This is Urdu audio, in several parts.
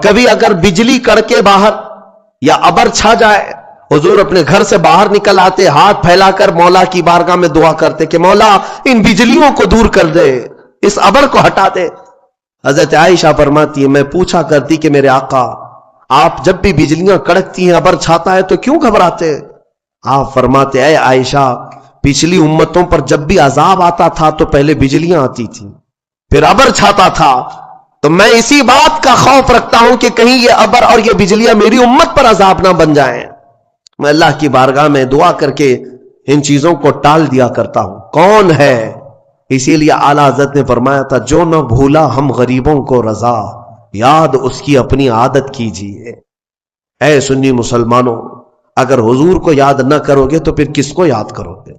کبھی اگر بجلی کڑکے باہر یا ابر چھا جائے، حضور اپنے گھر سے باہر نکل آتے، ہاتھ پھیلا کر مولا کی بارگاہ میں دعا کرتے کہ مولا ان بجلیوں کو دور کر دے، اس ابر کو ہٹا دے۔ حضرت عائشہ فرماتی ہے میں پوچھا کرتی کہ میرے آقا آپ جب بھی بجلیاں کڑکتی ہیں، ابر چھاتا ہے تو کیوں گھبراتے؟ آپ فرماتے اے عائشہ پچھلی امتوں پر جب بھی عذاب آتا تھا تو پہلے بجلیاں آتی تھیں، پھر ابر چھاتا تھا، تو میں اسی بات کا خوف رکھتا ہوں کہ کہیں یہ ابر اور یہ بجلیاں میری امت پر عذاب نہ بن جائیں۔ میں اللہ کی بارگاہ میں دعا کر کے ان چیزوں کو ٹال دیا کرتا ہوں۔ کون ہے؟ اسی لیے اعلیٰ حضرت نے فرمایا تھا جو نہ بھولا ہم غریبوں کو رضا، یاد اس کی اپنی عادت کیجیے۔ اے سنی مسلمانوں، اگر حضور کو یاد نہ کرو گے تو پھر کس کو یاد کرو گے؟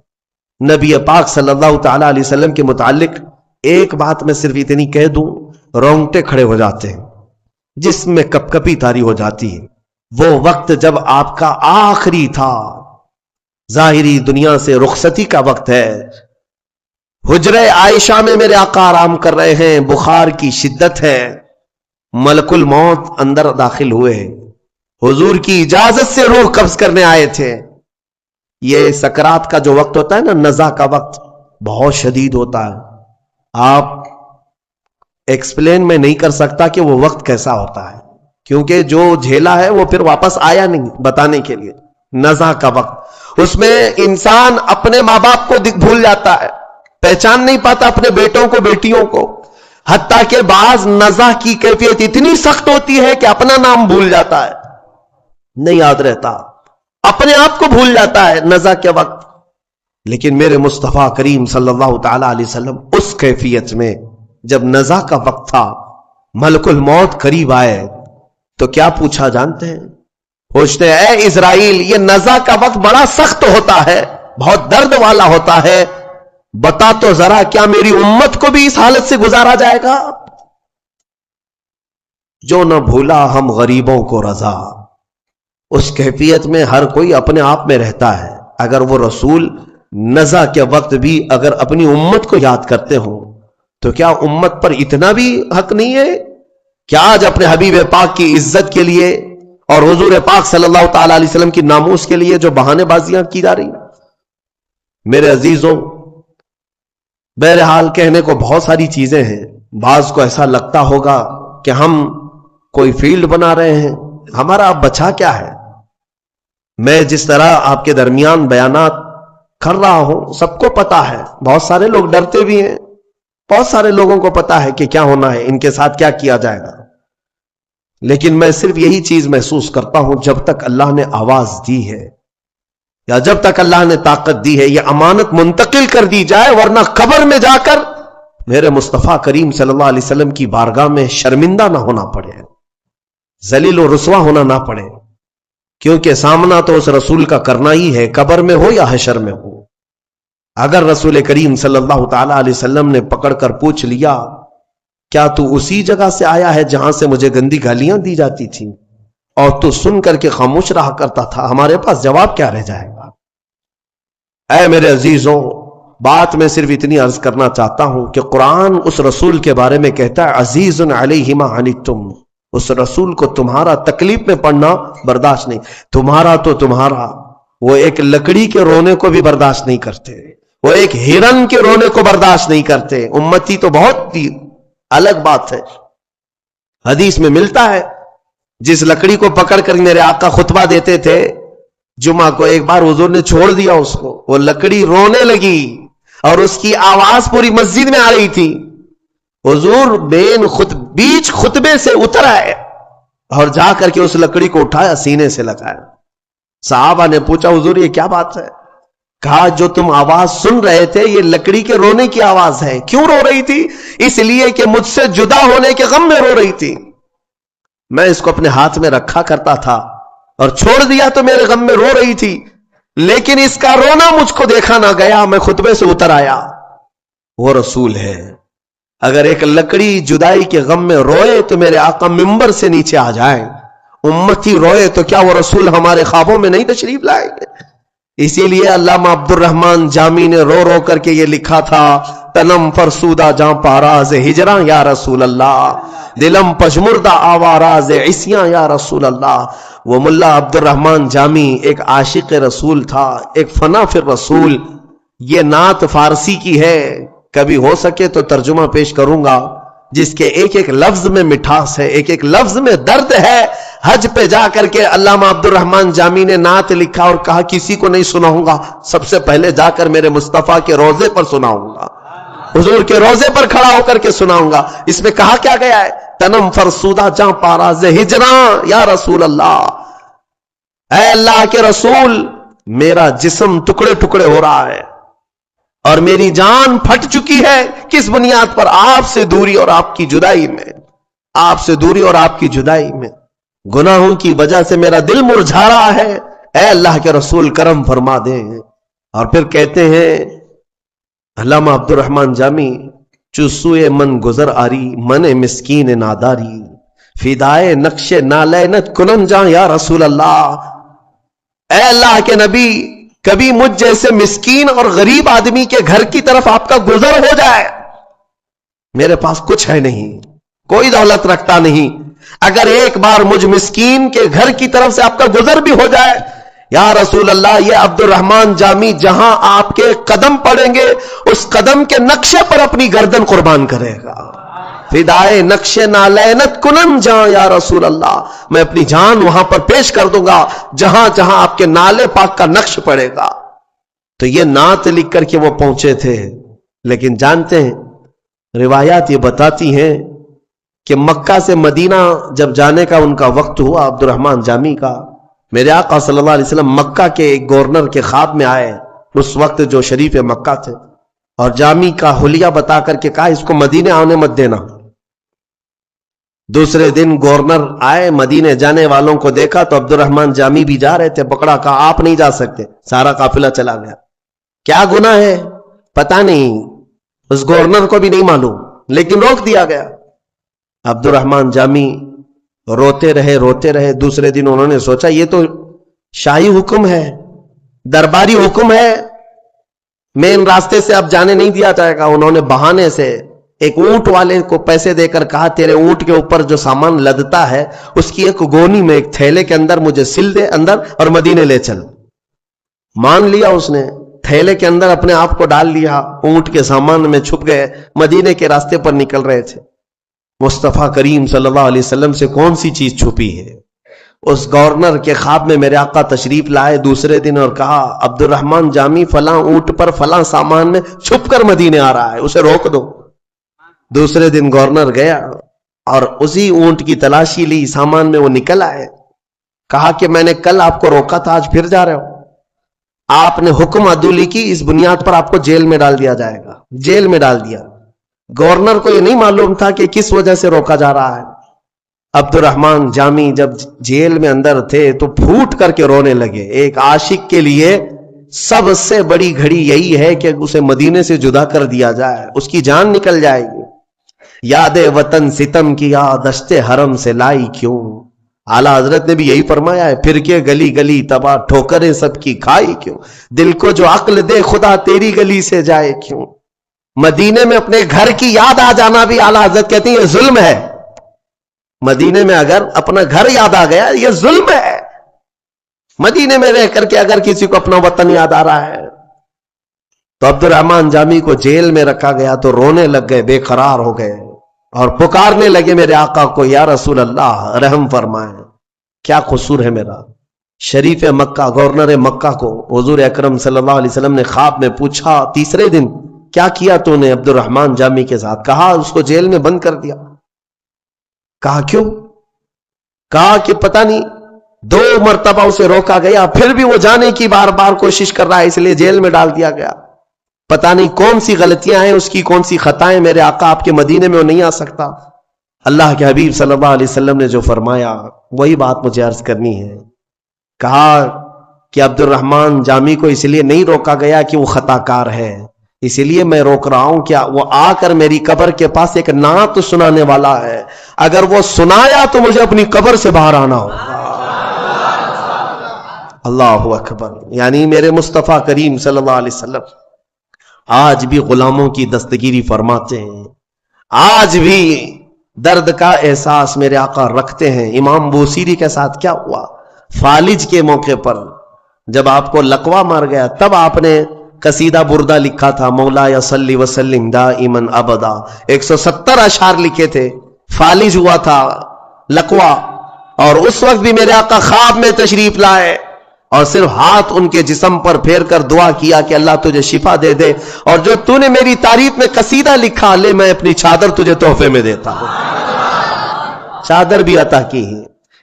نبی پاک صلی اللہ تعالی علیہ وسلم کے متعلق ایک بات میں صرف اتنی کہہ دوں، رونگٹے کھڑے ہو جاتے ہیں، جسم میں کپ کپی طاری ہو جاتی ہے۔ وہ وقت جب آپ کا آخری تھا، ظاہری دنیا سے رخصتی کا وقت ہے، حجرہ عائشہ میں میرے آقا آرام کر رہے ہیں، بخار کی شدت ہے، ملک الموت اندر داخل ہوئے، حضور کی اجازت سے روح قبض کرنے آئے تھے۔ یہ سکرات کا جو وقت ہوتا ہے نا، نزع کا وقت بہت شدید ہوتا ہے، آپ ایکسپلین میں نہیں کر سکتا کہ وہ وقت کیسا ہوتا ہے، کیونکہ جو جھیلا ہے وہ پھر واپس آیا نہیں بتانے کے لیے۔ نزع کا وقت، اس میں انسان اپنے ماں باپ کو بھول جاتا ہے، پہچان نہیں پاتا اپنے بیٹوں کو بیٹیوں کو، حتیٰ کہ بعض نزع کی کیفیت اتنی سخت ہوتی ہے کہ اپنا نام بھول جاتا ہے، نہیں یاد رہتا، اپنے آپ کو بھول جاتا ہے نزع کے وقت۔ لیکن میرے مصطفیٰ کریم صلی اللہ تعالی علیہ وسلم اس کیفیت میں جب نزع کا وقت تھا، ملک الموت قریب آئے تو کیا پوچھا جانتے ہیں؟ پوچھتے ہیں اے اسرائیل یہ نزع کا وقت بڑا سخت ہوتا ہے، بہت درد والا ہوتا ہے، بتا تو ذرا کیا میری امت کو بھی اس حالت سے گزارا جائے گا؟ جو نہ بھولا ہم غریبوں کو رضا، اس کیفیت میں ہر کوئی اپنے آپ میں رہتا ہے۔ اگر وہ رسول نزع کے وقت بھی اگر اپنی امت کو یاد کرتے ہوں تو کیا امت پر اتنا بھی حق نہیں ہے؟ کیا آج اپنے حبیب پاک کی عزت کے لیے اور حضور پاک صلی اللہ تعالی علیہ وسلم کی ناموس کے لیے جو بہانے بازیاں کی جا رہی؟ میرے عزیزوں، بہرحال کہنے کو بہت ساری چیزیں ہیں، بعض کو ایسا لگتا ہوگا کہ ہم کوئی فیلڈ بنا رہے ہیں، ہمارا اب بچا کیا ہے؟ میں جس طرح آپ کے درمیان بیانات کر رہا ہوں سب کو پتا ہے، بہت سارے لوگ ڈرتے بھی ہیں، بہت سارے لوگوں کو پتا ہے کہ کیا ہونا ہے، ان کے ساتھ کیا کیا جائے گا، لیکن میں صرف یہی چیز محسوس کرتا ہوں جب تک اللہ نے آواز دی ہے یا جب تک اللہ نے طاقت دی ہے یہ امانت منتقل کر دی جائے، ورنہ قبر میں جا کر میرے مصطفیٰ کریم صلی اللہ علیہ وسلم کی بارگاہ میں شرمندہ نہ ہونا پڑے، ذلیل و رسوا ہونا نہ پڑے، کیونکہ سامنا تو اس رسول کا کرنا ہی ہے، قبر میں ہو یا حشر میں ہو۔ اگر رسول کریم صلی اللہ تعالی علیہ وسلم نے پکڑ کر پوچھ لیا کیا تو اسی جگہ سے آیا ہے جہاں سے مجھے گندی گالیاں دی جاتی تھیں اور تو سن کر کے خاموش رہا کرتا تھا، ہمارے پاس جواب کیا رہ جائے گا؟ اے میرے عزیزوں، بات میں صرف اتنی عرض کرنا چاہتا ہوں کہ قرآن اس رسول کے بارے میں کہتا ہے عزیز علیہ ما عنتم، اس رسول کو تمہارا تکلیف میں پڑنا برداشت نہیں، تمہارا تو تمہارا، وہ ایک لکڑی کے رونے کو بھی برداشت نہیں کرتے، وہ ایک ہرن کے رونے کو برداشت نہیں کرتے، امتی تو بہت الگ بات ہے۔ حدیث میں ملتا ہے جس لکڑی کو پکڑ کر میرے آقا خطبہ دیتے تھے جمعہ کو، ایک بار حضور نے چھوڑ دیا اس کو، وہ لکڑی رونے لگی اور اس کی آواز پوری مسجد میں آ رہی تھی، حضور بیچ خطبے سے اتر آئے اور جا کر کے اس لکڑی کو اٹھایا، سینے سے لگایا۔ صحابہ نے پوچھا حضور یہ کیا بات ہے؟ کہا جو تم آواز سن رہے تھے یہ لکڑی کے رونے کی آواز ہے۔ کیوں رو رہی تھی؟ اس لیے کہ مجھ سے جدا ہونے کے غم میں رو رہی تھی، میں اس کو اپنے ہاتھ میں رکھا کرتا تھا اور چھوڑ دیا تو میرے غم میں رو رہی تھی، لیکن اس کا رونا مجھ کو دیکھا نہ گیا، میں خطبے سے اتر آیا۔ وہ رسول ہے، اگر ایک لکڑی جدائی کے غم میں روئے تو میرے آقا منبر سے نیچے آ جائیں، امتی روئے تو کیا وہ رسول ہمارے خوابوں میں نہیں تشریف لائیں گے؟ اسی لیے علامہ عبدالرحمان جامی نے رو رو کر کے یہ لکھا تھا، تنم فرسودہ جاں پاراز ہجراں یا رسول اللہ، دلم پشمردہ آواراز عصیاں یا رسول اللہ۔ وہ ملا عبدالرحمان جامی ایک عاشق رسول تھا، ایک فنا فی الرسول۔ یہ نعت فارسی کی ہے، کبھی ہو سکے تو ترجمہ پیش کروں گا، جس کے ایک ایک لفظ میں مٹھاس ہے، ایک ایک لفظ میں درد ہے۔ حج پہ جا کر کے علامہ عبدالرحمان جامی نے نعت لکھا اور کہا کسی کو نہیں سناؤں گا، سب سے پہلے جا کر میرے مصطفیٰ کے روضے پر سناؤں گا، حضور کے روضے پر کھڑا ہو کر کے سناؤں گا۔ اس میں کہا کیا گیا ہے؟ تنم فرسودہ جاں پاراز ہجراں یا رسول اللہ، اے اللہ کے رسول، میرا جسم ٹکڑے ٹکڑے ہو رہا ہے اور میری جان پھٹ چکی ہے، کس بنیاد پر؟ آپ سے دوری اور آپ کی جدائی میں، آپ سے دوری اور آپ کی جدائی میں گناہوں کی وجہ سے میرا دل مرجھا رہا ہے، اے اللہ کے رسول کرم فرما دیں۔ اور پھر کہتے ہیں علامہ عبدالرحمان جامی، چسوئے من گزر آری من مسکین ناداری، فدائے نقش نالینت کنن جاں یا رسول اللہ، اے اللہ کے نبی، کبھی مجھ جیسے مسکین اور غریب آدمی کے گھر کی طرف آپ کا گزر ہو جائے، میرے پاس کچھ ہے نہیں، کوئی دولت رکھتا نہیں، اگر ایک بار مجھ مسکین کے گھر کی طرف سے آپ کا گزر بھی ہو جائے یا رسول اللہ، یہ عبدالرحمان جامی جہاں آپ کے قدم پڑیں گے اس قدم کے نقشے پر اپنی گردن قربان کرے گا، فدائے نقش نالینت کنن جاں یا رسول اللہ، میں اپنی جان وہاں پر پیش کر دوں گا جہاں جہاں آپ کے نالے پاک کا نقش پڑے گا۔ تو یہ نعت لکھ کر کے وہ پہنچے تھے، لیکن جانتے ہیں روایات یہ بتاتی ہیں کہ مکہ سے مدینہ جب جانے کا ان کا وقت ہوا عبدالرحمان جامی کا، میرے آقا صلی اللہ علیہ وسلم مکہ کے ایک گورنر کے خواب میں آئے، اس وقت جو شریف مکہ تھے، اور جامی کا حلیہ بتا کر کے کہا اس کو مدینے آنے مت دینا۔ دوسرے دن گورنر آئے، مدینے جانے والوں کو دیکھا تو عبدالرحمان جامی بھی جا رہے تھے، پکڑا، کہا آپ نہیں جا سکتے، سارا قافلہ چلا گیا۔ کیا گناہ ہے پتہ نہیں، اس گورنر کو بھی نہیں معلوم، لیکن روک دیا گیا۔ عبدالرحمان جامی روتے رہے۔ دوسرے دن انہوں نے سوچا یہ تو شاہی حکم ہے، درباری حکم ہے، مین راستے سے اب جانے نہیں دیا جائے گا۔ انہوں نے بہانے سے ایک اونٹ والے کو پیسے دے کر کہا تیرے اونٹ کے اوپر جو سامان لدتا ہے اس کی ایک گونی میں ایک تھیلے کے اندر مجھے سل دے اندر اور مدینے لے چل۔ مان لیا اس نے، تھیلے کے اندر اپنے آپ کو ڈال لیا، اونٹ کے سامان میں چھپ گئے، مدینے کے راستے پر نکل رہے تھے۔ مصطفیٰ کریم صلی اللہ علیہ وسلم سے کون سی چیز چھپی ہے؟ اس گورنر کے خواب میں میرے آقا تشریف لائے دوسرے دن اور کہا عبدالرحمان جامی فلاں اونٹ پر فلاں سامان میں چھپ کر مدینے آ رہا ہے، اسے روک دو۔ دوسرے دن گورنر گیا اور اسی اونٹ کی تلاشی لی، سامان میں وہ نکل آئے، کہا کہ میں نے کل آپ کو روکا تھا، آج پھر جا رہے ہو، آپ نے حکم عدولی کی، اس بنیاد پر آپ کو جیل میں ڈال دیا جائے گا۔ جیل میں ڈال دیا۔ گورنر کو یہ نہیں معلوم تھا کہ کس وجہ سے روکا جا رہا ہے۔ عبدالرحمان جامی جب جیل میں اندر تھے تو پھوٹ کر کے رونے لگے۔ ایک عاشق کے لیے سب سے بڑی گھڑی یہی ہے کہ اسے مدینے سے جدا کر دیا جائے، اس کی جان نکل جائے گی۔ یاد وطن ستم کی دشت حرم سے لائی کیوں، اعلیٰ حضرت نے بھی یہی فرمایا ہے، پھر کے گلی گلی تباہ ٹھوکریں سب کی کھائی کیوں، دل کو جو عقل دے خدا تیری گلی سے جائے کیوں۔ مدینے میں اپنے گھر کی یاد آ جانا بھی اعلیٰ حضرت کہتی ہیں یہ ظلم ہے۔ مدینے میں اگر اپنا گھر یاد آ گیا یہ ظلم ہے۔ مدینے میں رہ کر کے اگر کسی کو اپنا وطن یاد آ رہا ہے تو عبدالرحمان جامی کو جیل میں رکھا گیا تو رونے لگ گئے، بے قرار ہو گئے اور پکارنے لگے میرے آقا کو، یا رسول اللہ رحم فرمائیں، کیا قصور ہے میرا؟ شریف مکہ گورنر مکہ کو حضور اکرم صلی اللہ علیہ وسلم نے خواب میں پوچھا تیسرے دن کیا کیا تو نے عبدالرحمان جامی کے ساتھ؟ کہا اس کو جیل میں بند کر دیا۔ کہا کیوں؟ کہا کہ پتہ نہیں 2 مرتبہ اسے روکا گیا، پھر بھی وہ جانے کی بار بار کوشش کر رہا ہے، اس لیے جیل میں ڈال دیا گیا۔ پتہ نہیں کون سی غلطیاں ہیں اس کی، کون سی خطائیں، میرے آقا آپ کے مدینے میں وہ نہیں آ سکتا۔ اللہ کے حبیب صلی اللہ علیہ وسلم نے جو فرمایا وہی بات مجھے عرض کرنی ہے۔ کہا کہ عبدالرحمان جامی کو اس لیے نہیں روکا گیا کہ وہ خطا کار ہے، اس لیے میں روک رہا ہوں کہ وہ آ کر میری قبر کے پاس ایک نعت سنانے والا ہے، اگر وہ سنایا تو مجھے اپنی قبر سے باہر آنا ہوگا۔ اللہ اکبر. یعنی میرے مصطفیٰ کریم صلی اللہ علیہ وسلم آج بھی غلاموں کی دستگیری فرماتے ہیں, آج بھی درد کا احساس میرے آقا رکھتے ہیں. امام بوصیری کے ساتھ کیا ہوا؟ فالج کے موقع پر جب آپ کو لقوہ مار گیا تب آپ نے قصیدہ بردہ لکھا تھا, مولا یا صلی وسلم دائما ابدا. 170 اشعار لکھے تھے. فالج ہوا تھا لقوہ, اور اس وقت بھی میرے آقا خواب میں تشریف لائے اور صرف ہاتھ ان کے جسم پر پھیر کر دعا کیا کہ اللہ تجھے شفا دے دے, اور جو تو نے میری تعریف میں قصیدہ لکھا لے میں اپنی چادر تجھے تحفے میں دیتا ہوں. چادر بھی عطا کی.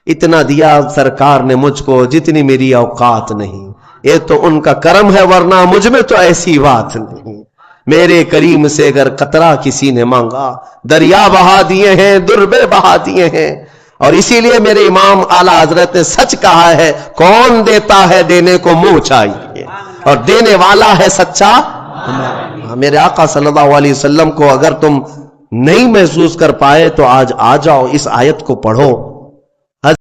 اتنا دیا سرکار نے مجھ کو جتنی میری اوقات نہیں. یہ تو ان کا کرم ہے, ورنہ مجھ میں تو ایسی بات نہیں. میرے کریم سے اگر قطرہ کسی نے مانگا دریا بہا دیے ہیں, دربے بہا دیے ہیں. اور اسی لیے میرے امام اعلیٰ حضرت نے سچ کہا ہے, کون دیتا ہے دینے کو منہ چاہیے, اور دینے والا ہے سچا. میرے آقا صلی اللہ علیہ وسلم کو اگر تم نہیں محسوس کر پائے تو آج آ جاؤ, اس آیت کو پڑھو.